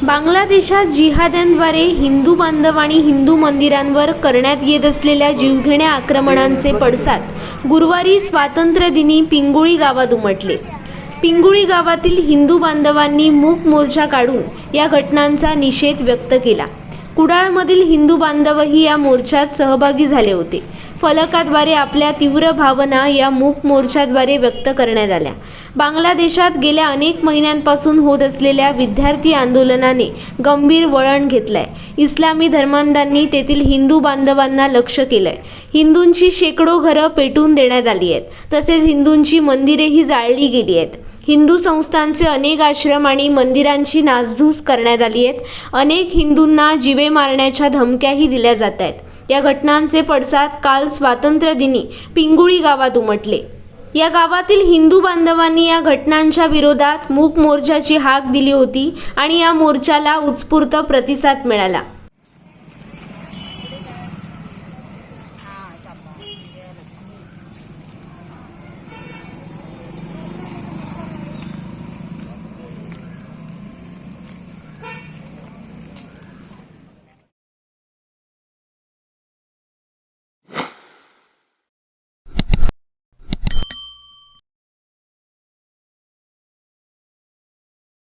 बांगलादेशात जिहाद्यांद्वारे हिंदू बांधव आणि हिंदू मंदिरांवर करण्यात येत असलेल्या जीवघेण्या आक्रमणांचे पडसाद गुरुवारी स्वातंत्र्यदिनी पिंगुळी गावात उमटले. पिंगुळी गावातील हिंदू बांधवांनी मूक मोर्चा काढून या घटनांचा निषेध व्यक्त केला. कुडाळमधील हिंदू बांधवही या मोर्चात सहभागी झाले होते. फलकाद्वारे आपल्या तीव्र भावना या मूक मोर्चाद्वारे व्यक्त करण्यात आल्या. बांगलादेशात गेल्या अनेक महिन्यांपासून होत असलेल्या विद्यार्थी आंदोलनाने गंभीर वळण घेतलंय. इस्लामी धर्मांधांनी तेथील हिंदू बांधवांना लक्ष केलंय. हिंदूंची शेकडो घरं पेटून देण्यात आली आहेत. तसेच हिंदूंची मंदिरेही जाळली गेली आहेत. हिंदू संस्थांचे अनेक आश्रम आणि मंदिरांची नासधूस करण्यात आली आहेत. अनेक हिंदूंना जीवे मारण्याच्या धमक्याही दिल्या जात आहेत. या घटनांचे पडसाद काल स्वातंत्र्यदिनी पिंगुळी गावात उमटले. या गावातील हिंदू बांधवांनी या घटनांच्या विरोधात मूक मोर्चाची हाक दिली होती आणि या मोर्चाला उत्स्फूर्त प्रतिसाद मिळाला.